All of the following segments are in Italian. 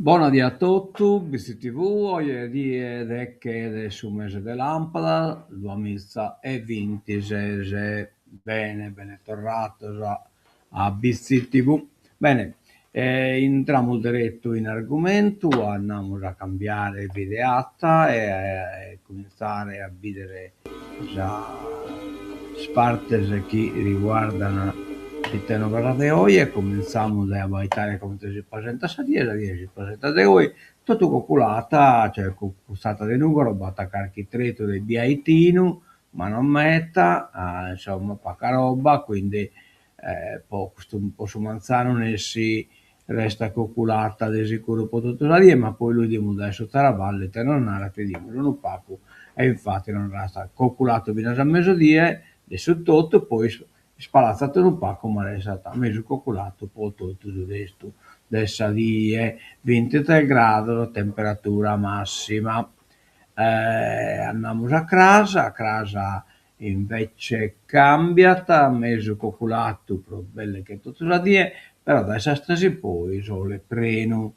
Buonasera a tutti, BCTV, oggi è che su mese de lampada, 2026, bene tornato a BCTV. Bene, entriamo diretto in argomento, andiamo a cambiare videata e cominciare a vedere già partes che riguardano il tema di oggi e cominciamo a valutare come si presenta la 10 si presenta di oggi, tutto calcolata, cioè costata di numero, batta carchitreto del biaitino, ma non metta, insomma, poca roba, quindi questo manzano ne si resta calcolata di sicuro per tutto la via, ma poi lui diamo adesso Taravalle, te non ha che diamo, non pago, e infatti non resta calcolato fino a mezzodia, adesso tutto, poi spalazzato in un pacco, ma è stato messo calcolato poi tutto il resto. Adesso lì è 23 gradi la temperatura massima. Andiamo a casa invece cambiata, messo calcolato per belle che tutto la die, però adesso stasi poi sono le preno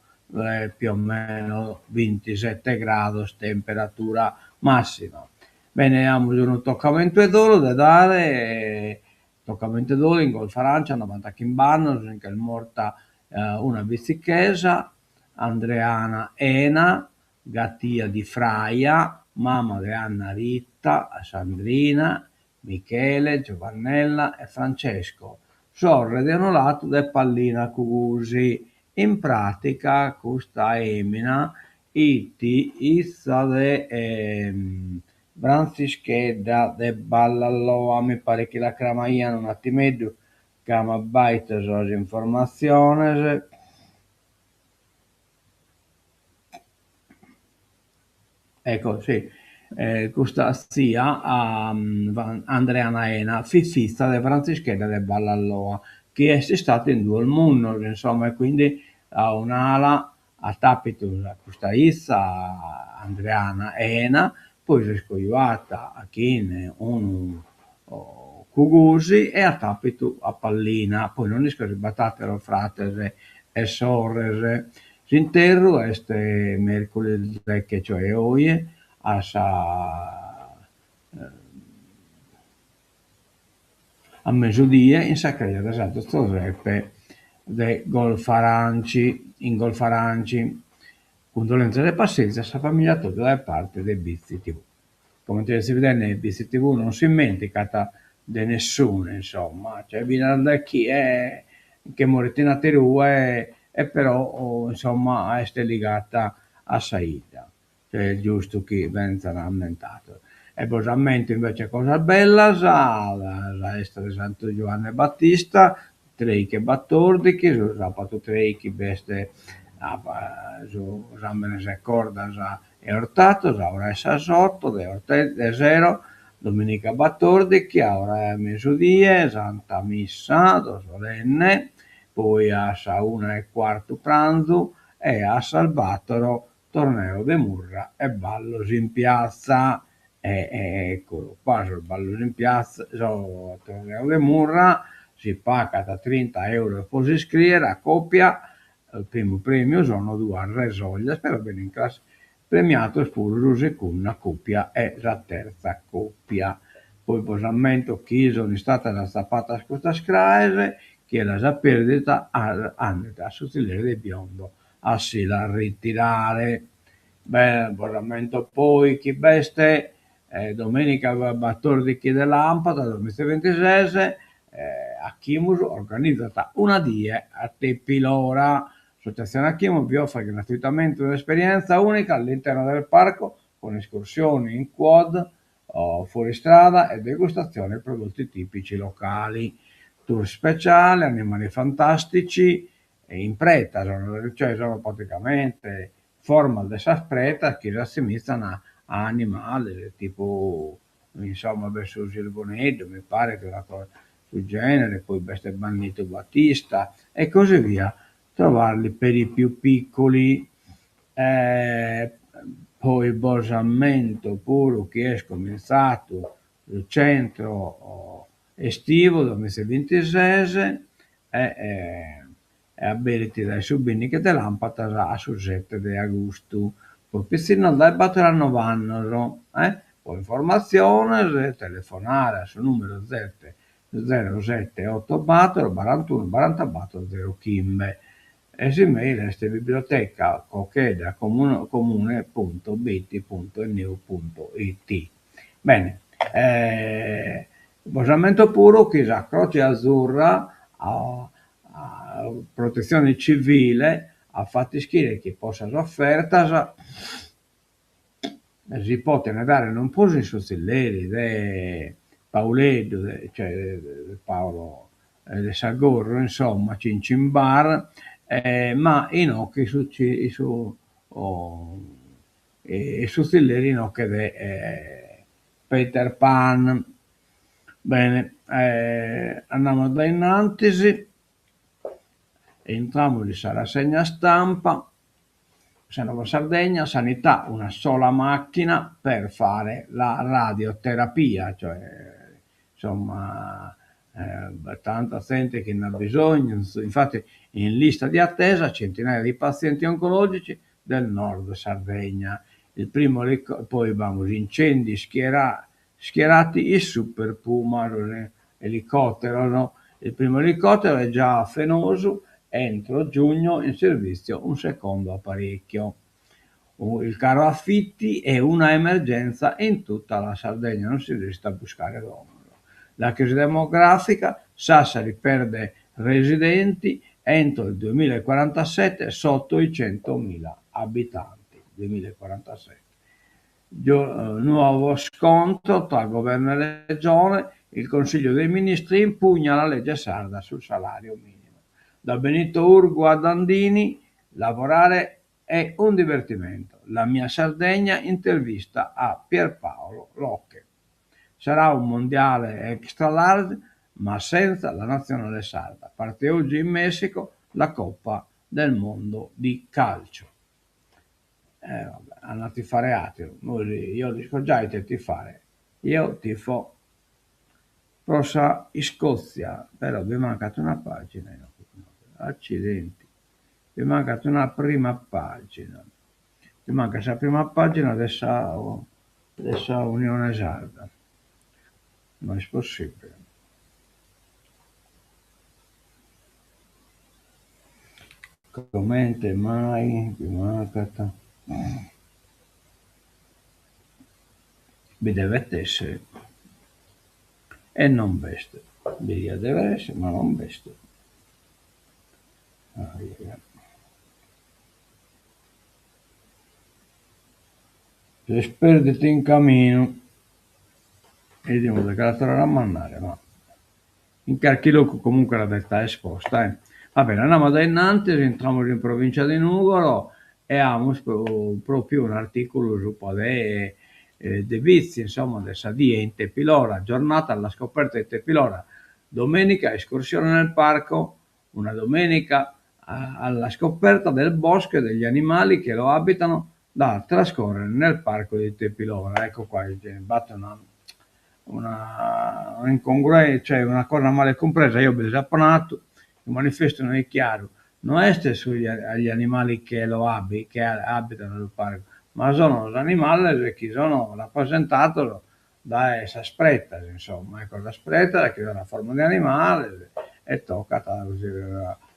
più o meno 27 gradi temperatura massima. Bene, abbiamo un toccamento d'oro da dare, toccamento d'oro in Golf Arancia, 90 Kimbanno, in che è morta una bicicchesa, Andreana Ena, Gattia di Fraia, mamma di Anna Ritta, Sandrina, Michele, Giovannella e Francesco, sorre di Onolato de Pallina Cugusi. In pratica questa emina iti izza de Francischedda de Ballalloa, mi pare che la cramaiano un attimeddu, cama baita le informazioni. Ecco, sì, questa sia a Andrea Naena, fiffista de Franzischella de Ballalloa, che è stata in due al mondo, insomma, e quindi ha un'ala a tapitus a questa issa, Andreana Ena, poi si è scogliata a Chine, un Cugusi e a tapitu a Pallina, poi non è che battatelo fratese e sorrese. S'interro este mercoledì che cioè oggi a mezzodì in Saccaria d'Esato Storreppe de Golfaranci, in Golfaranci. Condolenze e pazienza a famiglia tutta da parte del BC TV. Come ti si vede nel BC TV non si dimentica di nessuno, insomma, cioè viene da chi è che Moritina Terù è però insomma è legata a Saida, cioè è giusto che venga rammentato. E poi rammento invece cosa bella, la est di Santo Giovanni Battista, Treike Battordichi, su sabato Treiki beste Rammene se cordas e ortatos, ora è sasotto, de zero, Domenica Battordichi, ora è mesodie, Santa Missa, do solenne, poi a sa una e quarto pranzo e a Salvatore torneo de Murra e ballos in piazza. Eccolo qua sul ballo in piazza, sul torneo de Murra si paga da 30 € e può si iscrivere a coppia. Il primo premio sono due resoglie, spero bene in classe premiato spurus con una coppia e la terza coppia. Poi posamento chi sono stata la zappata a questa scraese, che la già perdita hanno da sostenere del biondo a si la ritirare. Beh, posamento poi chi beste domenica 14 de lampada 2026 a Chimus organizzata una die a Tepilora. L'associazione a Chimus vi offre gratuitamente un'esperienza unica all'interno del parco con escursioni in quad o fuoristrada e degustazione di prodotti tipici locali, tour speciali, animali fantastici e in preta, cioè sono praticamente forma di preta che si assimilano a animali tipo insomma verso il Boneto, mi pare che una cosa sul genere, poi Bestia Bandito Battista e così via. Trovarli per i più piccoli, eh, poi Bosamento pure che è cominciato il centro estivo 2026 e, e abiliti dai subini che te lampada a sul 7 di agosto. Poi piscina dai batteranno vanno, poi informazione, telefonare sul numero 7 07 4 41 44 0 Kimbe e si mail è biblioteca cocheda comune.biti.nu.it. Bene, Bosamento Puro che la Croce Azzurra a protezione civile ha fatto scrivere che possa offerta si può dare non posso in Sozzilleri Pauledo cioè Paolo de Sagorro insomma Cincimbar ma in occhi su e Sozzilleri in occhi di Peter Pan. Bene, andiamo da innanzi, entriamo di Rassegna Stampa, Nuova Sardegna, sanità, una sola macchina per fare la radioterapia, cioè insomma tanta gente che ne ha bisogno, infatti in lista di attesa centinaia di pazienti oncologici del nord Sardegna. Il primo poi vamos, incendi schierati il Super Puma, elicottero, no? Il primo elicottero è già a Fenoso, entro giugno in servizio un secondo apparecchio. Il caro affitti è una emergenza in tutta la Sardegna, non si riesce a buscare l'uomo. La crisi demografica, Sassari perde residenti entro il 2047 sotto i 100.000 abitanti. 2047. Nuovo scontro tra governo e regione, il Consiglio dei Ministri impugna la legge sarda sul salario minimo. Da Benito Urgu a Dandini, lavorare è un divertimento. La mia Sardegna intervista a Pierpaolo Locche. Sarà un mondiale extra large, ma senza la nazionale sarda. Parte oggi in Messico la Coppa del Mondo di calcio. Vabbè, hanno a tifare altro. Io dico già di tifare. Io tifo Prosa Scozia, però vi è mancata una pagina. Accidenti. Vi è mancata una prima pagina. Vi manca questa prima pagina dessa Unione Sarda. Non è possibile. Commente mai vi mancata. Vi deve essere e non veste. Deve essere, ma non veste. Se sperdete in cammino e dico che la tornerà a mannare, ma in Carchiloco comunque la realtà è esposta. Va bene, andiamo da innanzi, entriamo in provincia di Nugolo e abbiamo proprio un articolo su Padè de vizi, insomma, del Sadia in Tepilora, giornata alla scoperta di Tepilora, domenica escursione nel parco, una domenica alla scoperta del bosco e degli animali che lo abitano da trascorrere nel parco di Tepilora. Ecco qua, batte una incongruenza, cioè una cosa male compresa. Io ho bisapponato, il manifesto non è chiaro, non è sugli agli animali che che abitano nel parco, ma sono gli animali che sono rappresentati da essa spretta, insomma, ecco, la spretta che ha la forma di animale e tocca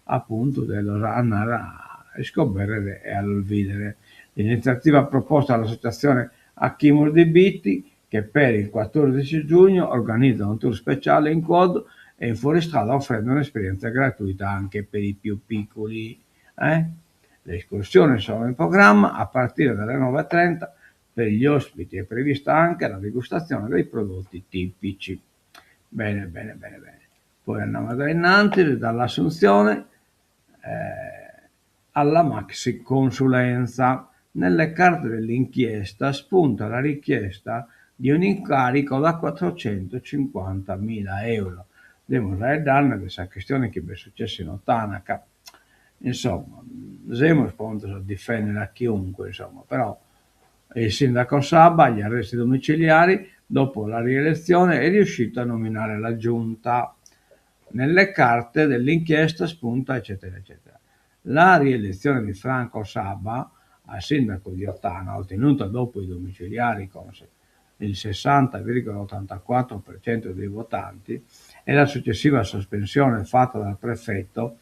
appunto andare a scoprire e a vedere. L'iniziativa proposta dall'associazione Achimur di Bitti che per il 14 giugno organizza un tour speciale in quad e in fuoristrada offrendo un'esperienza gratuita anche per i più piccoli. Le escursioni sono in programma a partire dalle 9:30. Per gli ospiti è prevista anche la degustazione dei prodotti tipici. Bene. Poi andiamo da innanzi, dall'Assunzione alla maxi consulenza. Nelle carte dell'inchiesta spunta la richiesta di un incarico da 450.000 euro. Devo dare danno a questa questione che è successa in Otanaca. Insomma, siamo pronti a difendere a chiunque, insomma, però il sindaco Sabba, agli arresti domiciliari, dopo la rielezione è riuscito a nominare la giunta. nelle carte dell'inchiesta spunta, eccetera, eccetera. La rielezione di Franco Saba a sindaco di Ottana, ottenuta dopo i domiciliari con il 60,84% dei votanti, e la successiva sospensione fatta dal prefetto,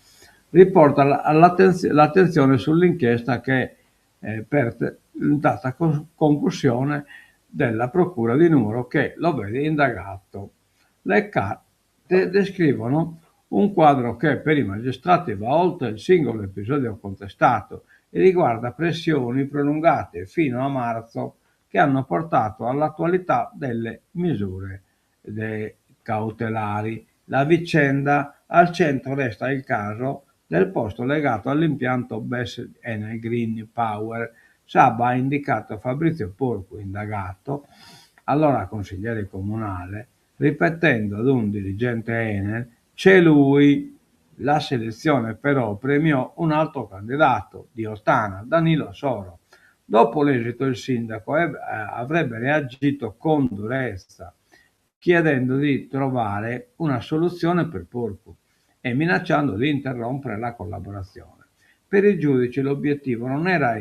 riporta l'attenzione sull'inchiesta che per data concussione della procura di Nuoro, che lo vede indagato. Le carte descrivono un quadro che per i magistrati va oltre il singolo episodio contestato e riguarda pressioni prolungate fino a marzo che hanno portato all'attualità delle misure cautelari. La vicenda al centro resta il caso del posto legato all'impianto BES Enel Green Power. Saba ha indicato Fabrizio Porco, indagato, allora consigliere comunale, ripetendo ad un dirigente Enel: c'è lui. La selezione però premiò un altro candidato di Ottana, Danilo Soro. Dopo l'esito il sindaco avrebbe reagito con durezza, chiedendo di trovare una soluzione per Porco e minacciando di interrompere la collaborazione. Per i giudici l'obiettivo non era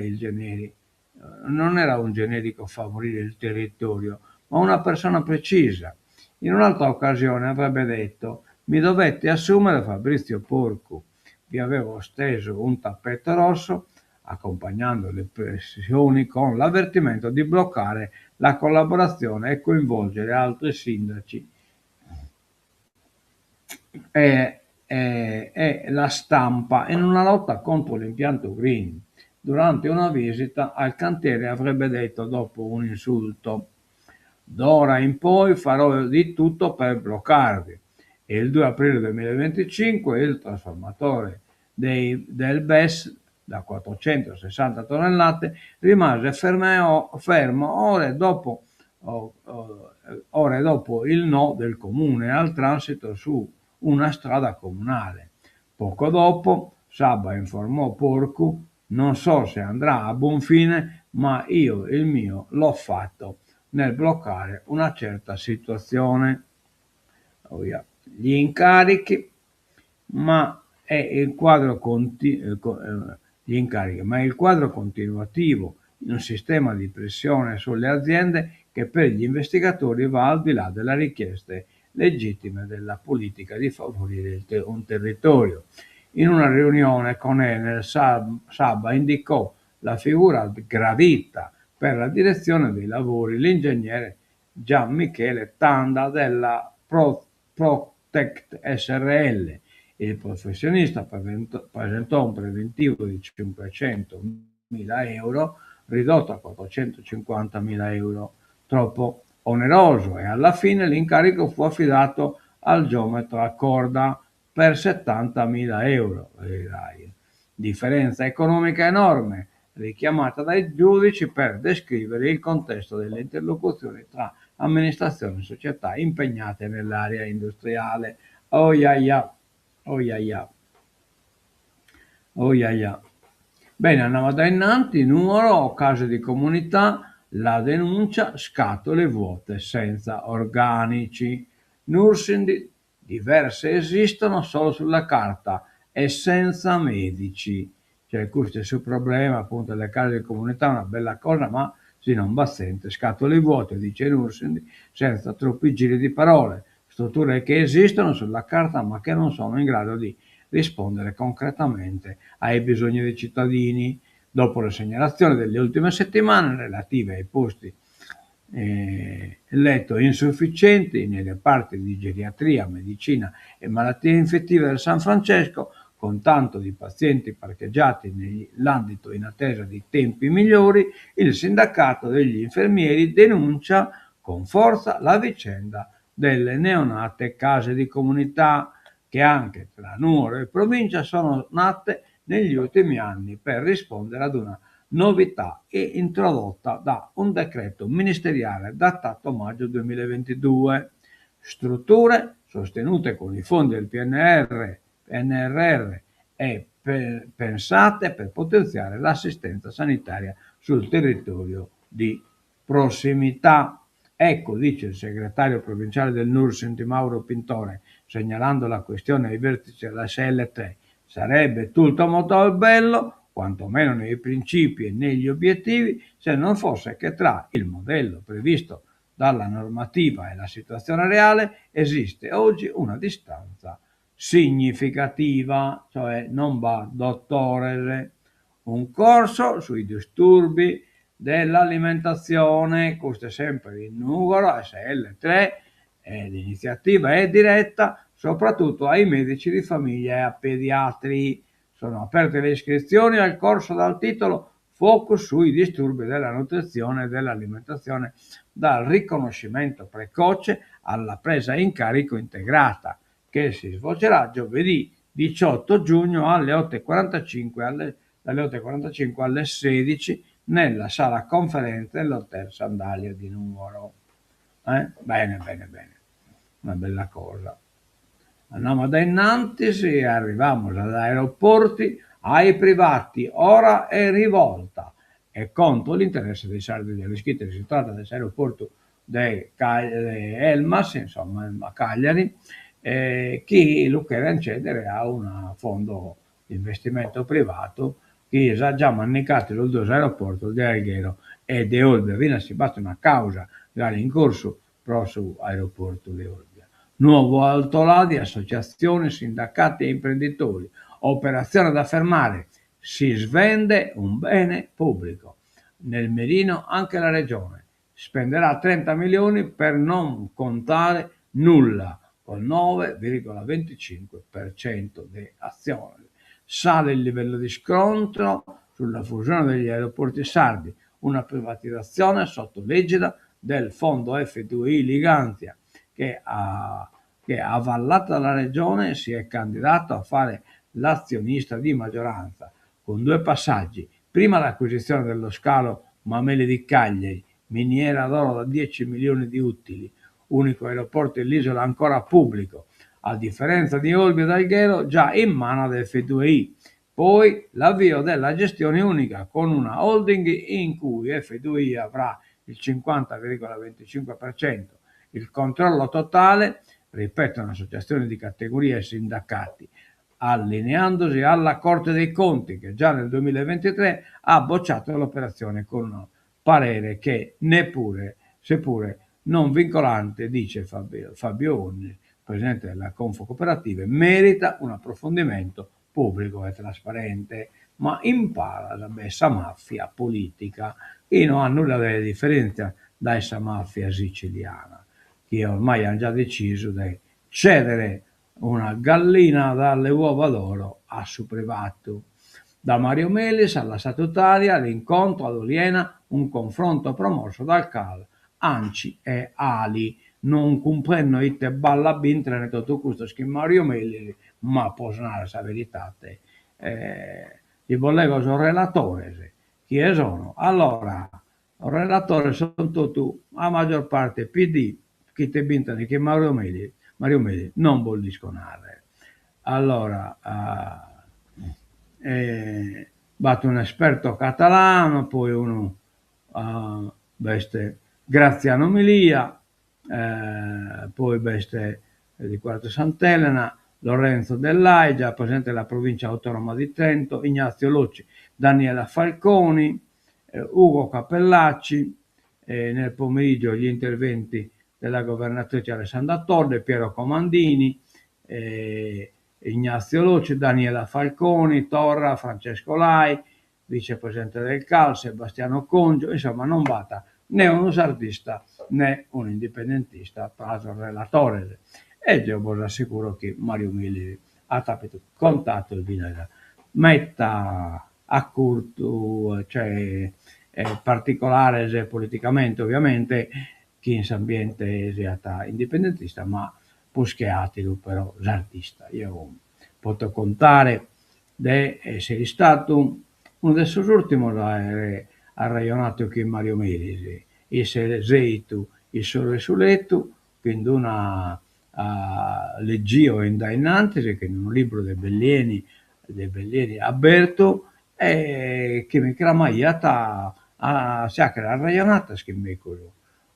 un generico favorire il territorio, ma una persona precisa. In un'altra occasione avrebbe detto: mi dovette assumere Fabrizio Porco, vi avevo steso un tappeto rosso, accompagnando le pressioni con l'avvertimento di bloccare la collaborazione e coinvolgere altri sindaci e la stampa in una lotta contro l'impianto Green. Durante una visita al cantiere avrebbe detto, dopo un insulto: d'ora in poi farò di tutto per bloccarvi. E il 2 aprile 2025 il trasformatore del BES da 460 tonnellate rimase fermo ore dopo il no del comune al transito su una strada comunale. Poco dopo Saba informò Porcu: non so se andrà a buon fine, ma io il mio l'ho fatto nel bloccare una certa situazione. Gli incarichi, ma è il quadro gli incarichi, ma è il quadro continuativo in un sistema di pressione sulle aziende che per gli investigatori va al di là delle richieste legittime della politica di favorire un territorio. In una riunione con Enel, Saba indicò la figura gradita per la direzione dei lavori l'ingegnere Gian Michele Tanda della Protect SRL. Il professionista presentò un preventivo di 500.000 euro ridotto a 450.000 euro, troppo oneroso, e alla fine l'incarico fu affidato al geometra Corda per 70.000 euro. Differenza economica enorme, richiamata dai giudici per descrivere il contesto delle interlocuzioni tra amministrazioni e società impegnate nell'area industriale. Oh ya ya, oh ya ya, oh ya ya. Bene, andiamo da innanzi, Nuoro, case di comunità, la denuncia, scatole vuote senza organici. Nursing, diverse esistono solo sulla carta e senza medici. Cioè, questo è il suo problema, appunto, le case di comunità, una bella cosa, ma sì, non battente, scatole vuote, dice Nursing, senza troppi giri di parole. Strutture che esistono sulla carta ma che non sono in grado di rispondere concretamente ai bisogni dei cittadini. Dopo le segnalazioni delle ultime settimane relative ai posti letto insufficienti nei reparti di geriatria, medicina e malattie infettive del San Francesco, con tanto di pazienti parcheggiati nell'ambito in attesa di tempi migliori, il sindacato degli infermieri denuncia con forza la vicenda delle neonate case di comunità, che anche tra Nuoro e provincia sono nate negli ultimi anni per rispondere ad una novità introdotta da un decreto ministeriale datato maggio 2022. Strutture sostenute con i fondi del PNRR e pensate per potenziare l'assistenza sanitaria sul territorio di prossimità. Ecco, dice il segretario provinciale del NUR, Senti Mauro Pintore, segnalando la questione ai vertici della SL3, sarebbe tutto molto bello, quantomeno nei principi e negli obiettivi, se non fosse che tra il modello previsto dalla normativa e la situazione reale esiste oggi una distanza significativa, cioè non va dottore. Un corso sui disturbi dell'alimentazione, costa sempre in numero SL3, e l'iniziativa è diretta soprattutto ai medici di famiglia e a pediatri. Sono aperte le iscrizioni al corso dal titolo Focus sui disturbi della nutrizione e dell'alimentazione, dal riconoscimento precoce alla presa in carico integrata, che si svolgerà giovedì 18 giugno alle 8.45, dalle 8.45 alle 16 nella sala conferenze dell'Hotel Sandalia di Nuoro. Bene, bene, bene, una bella cosa. Andiamo da innanzi e arriviamo ad aeroporti ai privati, ora è rivolta e contro l'interesse dei sardi delle schitte. Si tratta dell'aeroporto di Elmas, insomma, a Cagliari, chi lo vuole accedere a un fondo di investimento privato che ha già mannicato los due aeroporti di Alghero e di Olbia. Viene si basta una causa in corso presso aeroporto di Olbia. Nuovo altolà di associazioni, sindacati e imprenditori. Operazione da fermare. Si svende un bene pubblico. Nel mirino anche la regione. Spenderà 30 milioni per non contare nulla, col 9,25% di azioni. Sale il livello di scontro sulla fusione degli aeroporti sardi, una privatizzazione sotto l'egida del fondo F2I Ligantia, che avvallata dalla regione si è candidato a fare l'azionista di maggioranza, con due passaggi. Prima l'acquisizione dello scalo Mameli di Cagliari, miniera d'oro da 10 milioni di utili, unico aeroporto dell'isola ancora pubblico, a differenza di Olbia ed Alghero già in mano ad F2I. Poi l'avvio della gestione unica con una holding in cui F2I avrà il 50,25%, il controllo totale, ripeto, un'associazione di categorie e sindacati, allineandosi alla Corte dei Conti che già nel 2023 ha bocciato l'operazione con un parere che neppure, seppure non vincolante, dice Fabio Onni, presidente della Confocooperative, merita un approfondimento pubblico e trasparente, ma impara la bessa mafia politica e non ha nulla da differenza da essa mafia siciliana, che ormai hanno già deciso di cedere una gallina dalle uova d'oro a su privato. Da Mario Melis alla statutaria, l'incontro ad Oliena, un confronto promosso dal CAL, ANCI e ALI. Non comprendo ite balla bintrane tutto questo che Mario Melis, ma può suonare la verità. Gli volevo sono relatore, chi sono? Allora, il relatore sono tutti, a maggior parte PD, chi te bintano che Mario Meli non vuol suonare. Allora, batto un esperto catalano, poi uno veste Graziano Milia, poi veste di Quarto Sant'Elena, Lorenzo Dell'Aigia, presidente della provincia autonoma di Trento, Ignazio Locci, Daniela Falconi, Ugo Cappellacci, nel pomeriggio gli interventi della governatrice Alessandra Todde, Piero Comandini, Ignazio Locci, Daniela Falconi, Torra, Francesco Lai, vicepresidente del CAL, Sebastiano Congio, insomma non basta né un sardista né un indipendentista, prato relatore. E io vi assicuro che Mario Mili ha contatto il binary. Metta a curto, cioè particolare politicamente ovviamente, chi in ambiente sia indipendentista, ma puscheatelo però l'artista. Io posso contare di essere stato uno dei suoi ultimi arraionato che Mario Melisi, essere zeito il sole suletto, quindi una leggio in Dainantes, che è un libro dei Bellieni aperto, e che mi cramaiata a sacra arraionata che mi quello.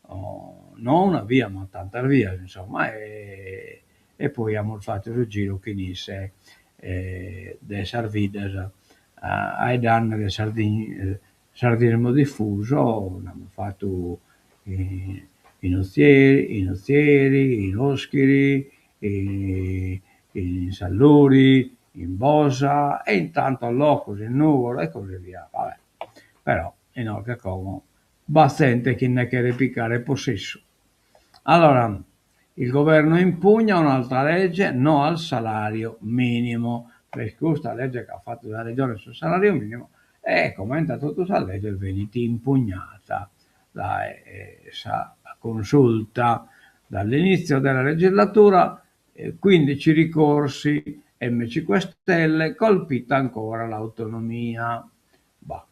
non una via, ma tanta via, insomma, e poi abbiamo fatto il giro che disse del Sarvides ai danni del sardinismo diffuso, abbiamo fatto i, i nozieri, i noschiri, i salluri, in Bosa e intanto all'Ocus, in Nuvolo e così via. Vabbè. Però in orca como bastante che ne che replicare possesso. Allora, il governo impugna un'altra legge, no al salario minimo, perché questa legge che ha fatto la regione sul salario minimo è commenta tutta questa legge è venuta impugnata da essa consulta dall'inizio della legislatura, 15 ricorsi, M5 Stelle, colpita ancora l'autonomia. Bah.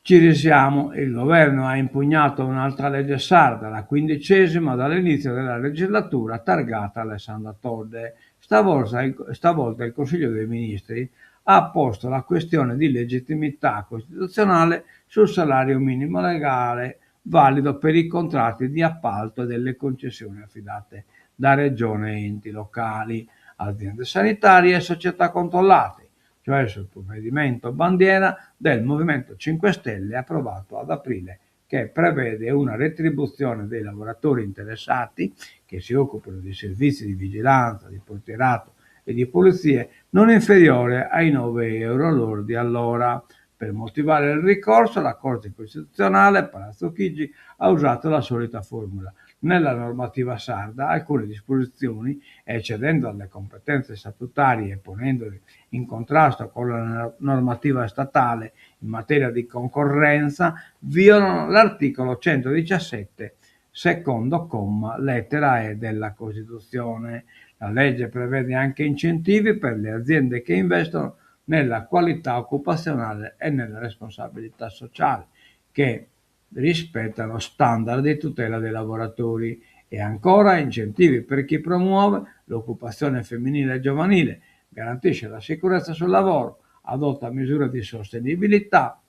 Ci risiamo, il governo ha impugnato un'altra legge sarda, la 15ª dall'inizio della legislatura, targata Alessandra Todde. Stavolta il Consiglio dei Ministri ha posto la questione di legittimità costituzionale sul salario minimo legale valido per i contratti di appalto e delle concessioni affidate da regione e enti locali, aziende sanitarie e società controllate, cioè sul provvedimento bandiera del Movimento 5 Stelle approvato ad aprile, che prevede una retribuzione dei lavoratori interessati che si occupano di servizi di vigilanza, di portierato e di pulizie non inferiore ai 9 euro lordi all'ora. Per motivare il ricorso, la Corte Costituzionale, Palazzo Chigi, ha usato la solita formula. Nella normativa sarda alcune disposizioni, eccedendo alle competenze statutarie e ponendoli in contrasto con la normativa statale in materia di concorrenza, violano l'articolo 117, secondo comma, lettera E della Costituzione. La legge prevede anche incentivi per le aziende che investono nella qualità occupazionale e nella responsabilità sociale, che rispettano standard di tutela dei lavoratori, e ancora incentivi per chi promuove l'occupazione femminile e giovanile, garantisce la sicurezza sul lavoro, adotta misure di sostenibilità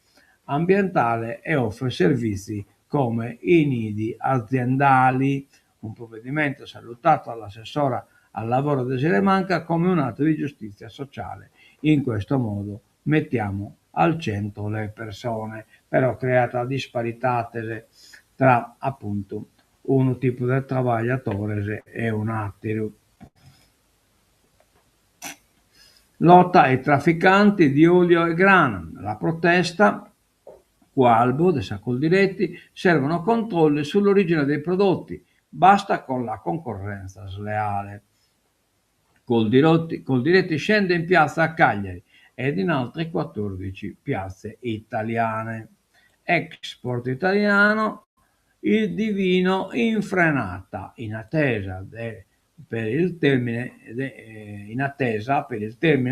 ambientale e offre servizi come i nidi aziendali, un provvedimento salutato dall'assessora al lavoro Desiree Manca come un atto di giustizia sociale. In questo modo mettiamo al centro le persone, però creata disparità tra appunto un tipo di lavoratore e un altro. Lotta ai trafficanti di olio e grano. La protesta, Qualbo, De Coldiretti, servono controlli sull'origine dei prodotti, basta con la concorrenza sleale. Coldiretti scende in piazza a Cagliari ed in altre 14 piazze italiane. Export italiano, il divino in frenata, in attesa per il termine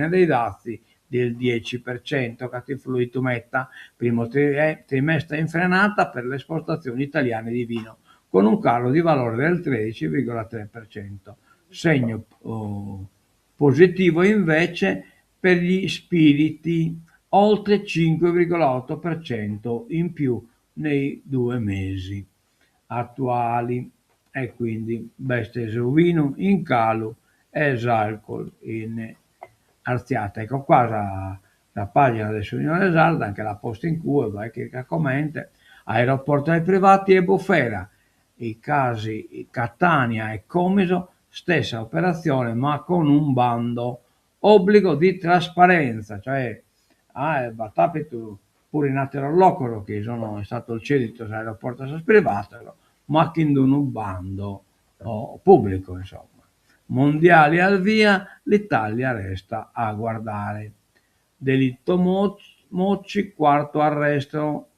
dei dazi del 10% che ha fluito Metta, primo trimestre in frenata per le esportazioni italiane di vino, con un calo di valore del 13,3%. Segno positivo invece per gli spiriti, oltre 5,8% in più nei 2 mesi attuali, e quindi Bestes Vino in calo e alcol in arziata. Ecco qua la pagina dell'Unione Sarda, anche la posta in curva, che commenta, aeroporto ai privati e bufera, i casi Catania e Comiso, stessa operazione ma con un bando, obbligo di trasparenza, cioè Batapito pure in Aterolocoro che è stato il cedito all'aeroporto privato, ma che in un bando pubblico, insomma. Mondiali al via, l'Italia resta a guardare. Delitto Mocci, quarto arresto,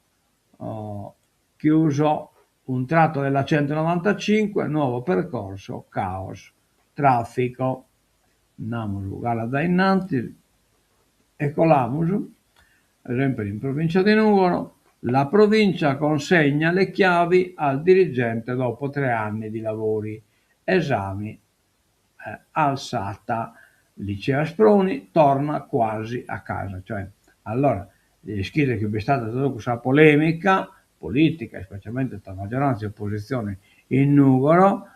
chiuso un tratto della 195, nuovo percorso, caos, traffico. Andiamo da innanzi, eccolamus, ad esempio in provincia di Nuoro, la provincia consegna le chiavi al dirigente dopo 3 anni di lavori, esami, alzata, Liceo Asproni torna quasi a casa, cioè allora scrive che è stata tutta questa polemica politica, specialmente tra maggioranza e opposizione in Nuoro,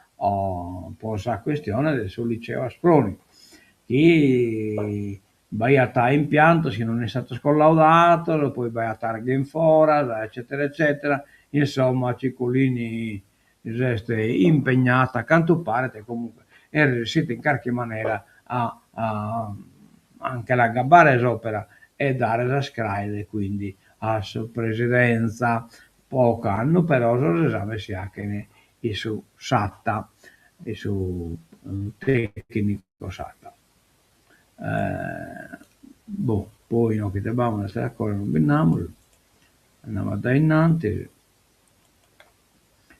posa la questione sul liceo Asproni. Chi vai a ta impianto se non è stato collaudato, poi vai a targhe in fora, eccetera, eccetera. Insomma, Ciccolini resta impegnata a quanto pare, che comunque è riuscito in qualche maniera a anche la gabbare l'opera e dare la scraile quindi a sua presidenza. Poco hanno però l'esame si ha che ne su SATA e su tecnico SATA. Poi no, che dobbiamo stare ancora, non veniamo, andiamo da innanzi.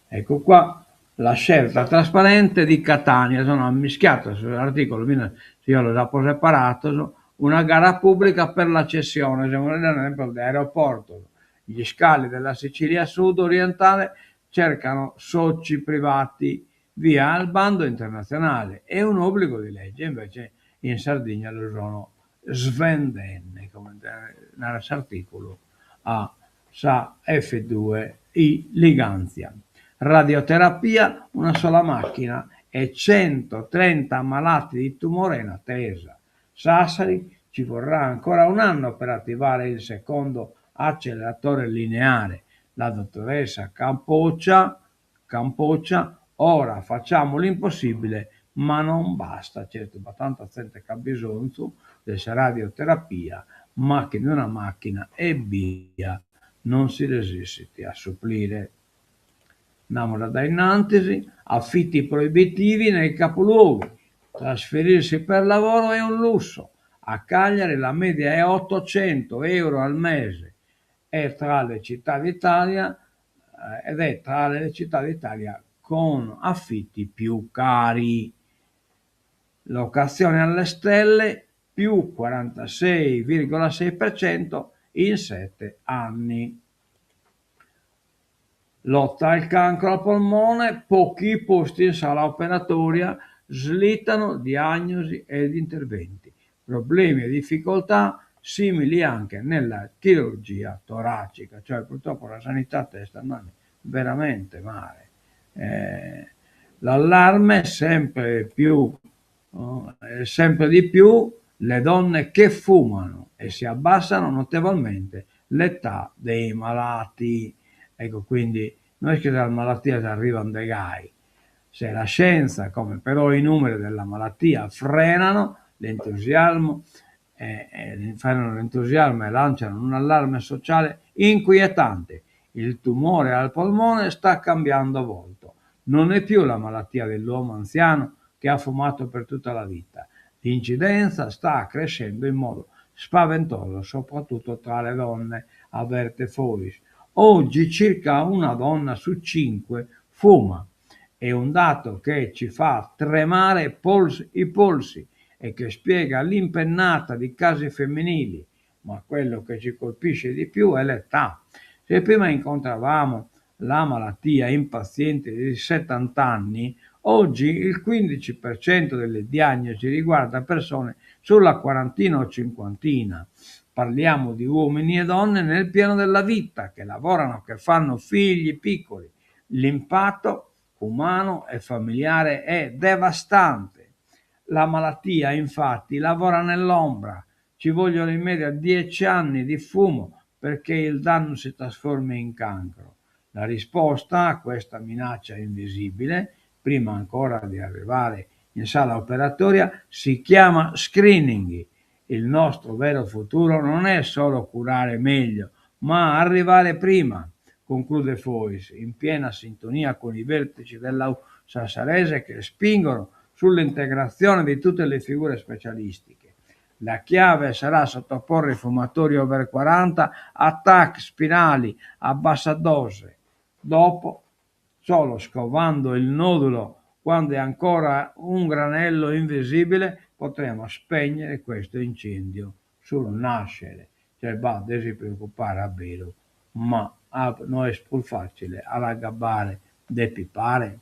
Ecco qua la scelta trasparente di Catania, sono mischiato sull'articolo, io l'ho già separato, una gara pubblica per la cessione, ad esempio dell'aeroporto. Gli scali della Sicilia sud-orientale cercano soci privati via al bando internazionale. È un obbligo di legge, invece in Sardegna lo sono svendenne, come nell'articolo a sa F2 i Liganzia. Radioterapia, una sola macchina e 130 malati di tumore in attesa. Sassari, ci vorrà ancora un anno per attivare il secondo acceleratore lineare. La dottoressa Campoccia, ora facciamo l'impossibile, ma non basta, certo, abbastanza gente che ha bisogno della radioterapia, ma che di una macchina e via non si resiste a supplire. Andiamo da innanzi, affitti proibitivi nei capoluoghi, trasferirsi per lavoro è un lusso, a Cagliari la media è 800 euro al mese è tra le città d'Italia ed è tra le città d'Italia con affitti più cari. Locazione alle stelle più 46,6% in 7 anni. Lotta al cancro al polmone, pochi posti in sala operatoria, slittano diagnosi ed interventi. Problemi e difficoltà simili anche nella chirurgia toracica, cioè purtroppo la sanità sta andando veramente male. L'allarme sempre di più le donne che fumano e si abbassano notevolmente l'età dei malati. Ecco, quindi non è che dalla malattia si arrivano dei guai. Se la scienza, come però i numeri della malattia, frenano l'entusiasmo e lanciano un allarme sociale inquietante. Il tumore al polmone sta cambiando volto. Non è più la malattia dell'uomo anziano che ha fumato per tutta la vita. L'incidenza sta crescendo in modo spaventoso, soprattutto tra le donne, avverte Foris. Oggi circa una donna su 5 fuma. È un dato che ci fa tremare i polsi e che spiega l'impennata di casi femminili, ma quello che ci colpisce di più è l'età. Se prima incontravamo la malattia in pazienti di 70 anni, oggi il 15% delle diagnosi riguarda persone sulla quarantina o cinquantina. Parliamo di uomini e donne nel pieno della vita, che lavorano, che fanno figli piccoli. L'impatto umano e familiare è devastante. La malattia, infatti, lavora nell'ombra. Ci vogliono in media 10 anni di fumo perché il danno si trasformi in cancro. La risposta a questa minaccia invisibile, prima ancora di arrivare in sala operatoria, si chiama screening. Il nostro vero futuro non è solo curare meglio, ma arrivare prima, conclude Fois, in piena sintonia con i vertici della sassarese che spingono sull'integrazione di tutte le figure specialistiche. La chiave sarà sottoporre i fumatori over 40 a TAC spinali a bassa dose. Dopo, solo scovando il nodulo quando è ancora un granello invisibile, potremo spegnere questo incendio sul nascere. Cioè, devi preoccupare a vero, ma non è più facile alla gabbare de pipare.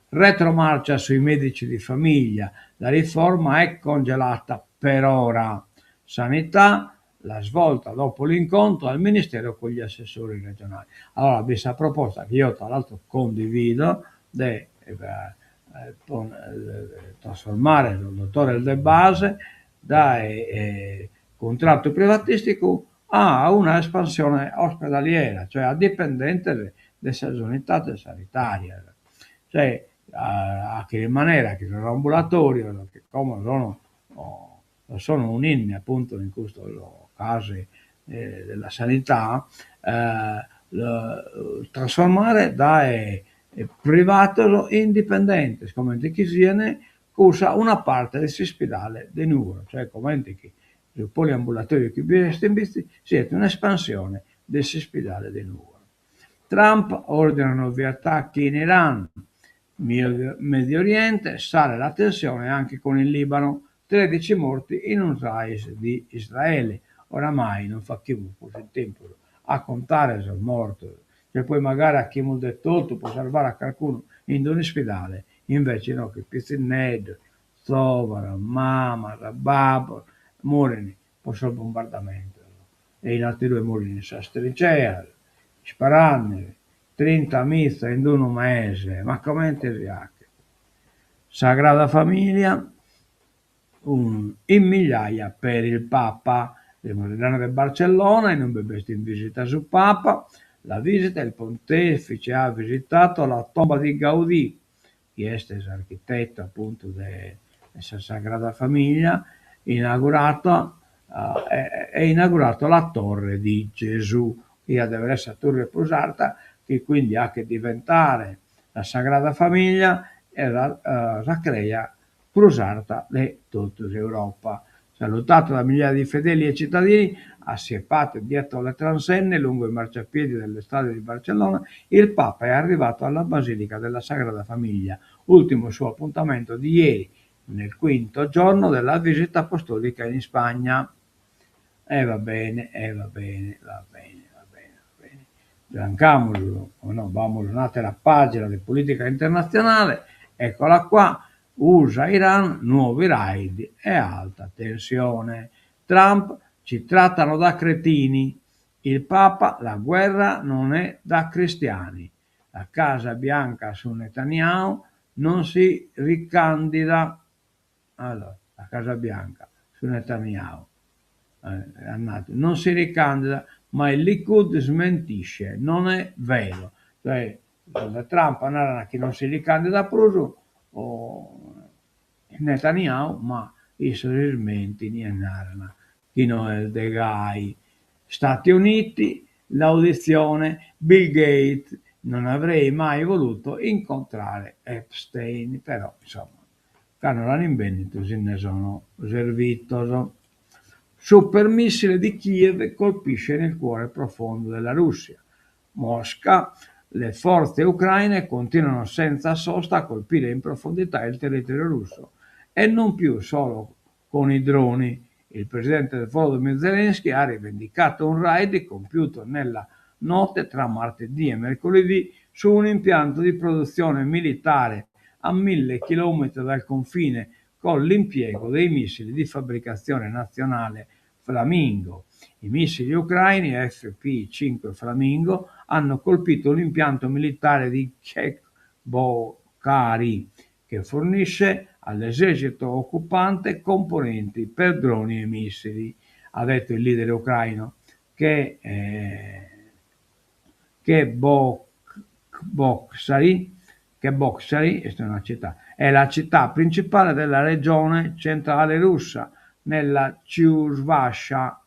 Retromarcia sui medici di famiglia, la riforma è congelata per ora. Sanità, la svolta dopo l'incontro al Ministero con gli assessori regionali. Allora, questa proposta che io tra l'altro condivido di trasformare il dottore de base da contratto privatistico a una espansione ospedaliera, cioè a dipendente della sanità sanitaria, cioè a che rimanere a che l'ambulatorio, che come sono un inne appunto in questo caso della sanità, trasformare da privato indipendente, come chi viene usa una parte dell'ospedale di numero, cioè come che il poliambulatorio che visti siete un'espansione dell'ospedale di numero. Trump ordinano via attacchi in Iran, Medio Oriente, sale la tensione anche con il Libano, 13 morti in un raid di Israele. Oramai non fa più il tempo a contare se è morto, che poi magari a chi mi ha detto può salvare a qualcuno in un ospedale, invece no, che Pizined, Sovara, Mama, Rababo, Morini, posso il bombardamento. E in altri due Morini, Sastricea, sparando, 30 missa in un mese, ma come ti riacche? Sagrada Famiglia, in migliaia per il Papa, il Morigliano di Barcellona, in un bebè in visita sul Papa. La visita, il pontefice ha visitato la tomba di Gaudì, che è architetto appunto della Sagrada Famiglia, inaugurato la torre di Gesù, che deve essere torre posata, che quindi ha che diventare la Sagrada Famiglia e la crea cruzata di tutta Europa. Salutato da migliaia di fedeli e cittadini, assiepati dietro le transenne lungo i marciapiedi delle strade di Barcellona, il Papa è arrivato alla Basilica della Sagrada Famiglia, ultimo suo appuntamento di ieri, nel quinto giorno della visita apostolica in Spagna. Va bene, va bene, va bene, va bene, va bene. Arrancamoslo, no, vamos un'altra pagina di politica internazionale, eccola qua. USA-Iran, nuovi raid e alta tensione. Trump, ci trattano da cretini. Il Papa, la guerra non è da cristiani. La Casa Bianca su Netanyahu non si ricandida. Allora, la Casa Bianca su Netanyahu non si ricandida, ma il Likud smentisce, non è vero. Cioè, Trump andrà che non si ricandida più, o Netanyahu, ma i smentimenti niente, chi non è De Gai. Stati Uniti, l'audizione, Bill Gates, non avrei mai voluto incontrare Epstein, però insomma, quando l'hanno inventato ne sono servito. Supermissile di Kiev colpisce nel cuore profondo della Russia. Mosca, le forze ucraine continuano senza sosta a colpire in profondità il territorio russo e non più solo con i droni. Il presidente Volodymyr Zelensky ha rivendicato un raid compiuto nella notte tra martedì e mercoledì su un impianto di produzione militare a 1000 km dal confine con l'impiego dei missili di fabbricazione nazionale Flamingo. I missili ucraini FP-5 Flamingo hanno colpito l'impianto militare di Chekbokari, che fornisce all'esercito occupante componenti per droni e missili, ha detto il leader ucraino, che Boksary, è la città principale della regione centrale russa, nella Chuvasha,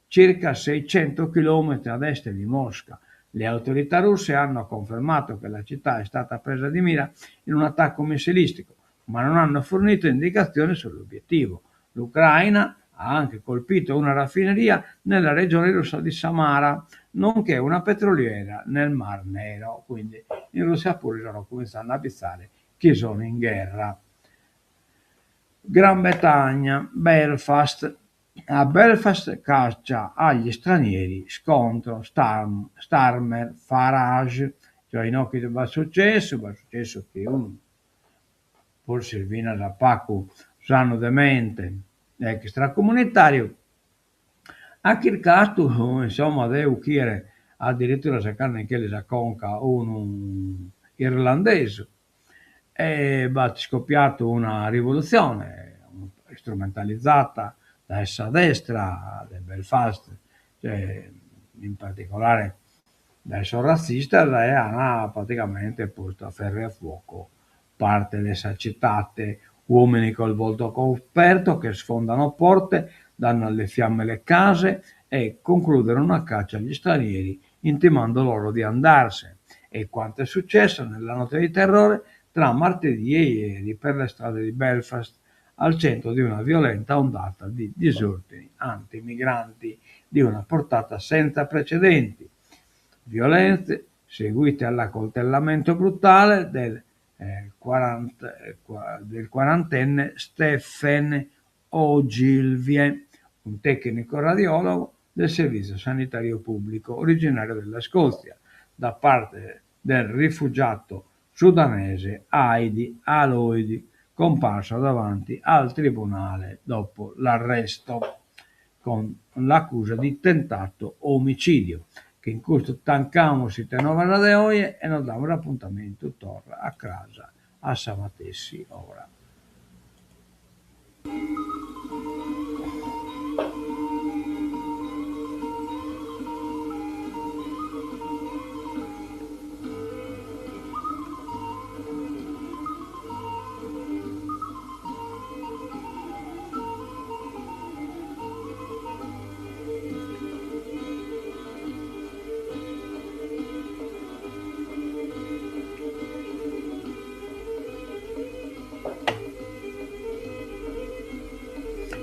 circa 600 km ad est di Mosca. Le autorità russe hanno confermato che la città è stata presa di mira in un attacco missilistico, ma non hanno fornito indicazioni sull'obiettivo. L'Ucraina ha anche colpito una raffineria nella regione russa di Samara, nonché una petroliera nel Mar Nero. Quindi in Russia pure stanno cominciando a pensare che sono in guerra. Gran Bretagna, Belfast. A Belfast caccia agli stranieri, scontro Starmer, Farage, cioè in occhi va successo che uno forse viene a Pacu sanno demente extracomunitario. A quel caso, insomma, devo chiedere addirittura cercare che le conca un irlandese e va scoppiato una rivoluzione strumentalizzata da essa destra del Belfast, cioè, in particolare da esso razzista, e ha praticamente posto a ferro e a fuoco parte delle citate, uomini col volto coperto che sfondano porte, danno alle fiamme le case e concludere una caccia agli stranieri intimando loro di andarsene. E quanto è successo nella notte di terrore tra martedì e ieri per le strade di Belfast, al centro di una violenta ondata di disordini anti-migranti di una portata senza precedenti. Violenze seguite all'accoltellamento brutale del quarantenne Stephen Ogilvie, un tecnico radiologo del Servizio Sanitario Pubblico originario della Scozia, da parte del rifugiato sudanese Heidi Aloidi, comparso davanti al tribunale dopo l'arresto con l'accusa di tentato omicidio, che in questo tancamos i tenova de hoy e nos damos l'appuntamento torna a casa a Samatessi ora.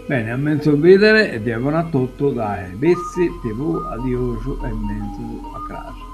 Bene, a mezzo vedere e devono tutto dai Bezzi TV, adioso e mezzo a casa.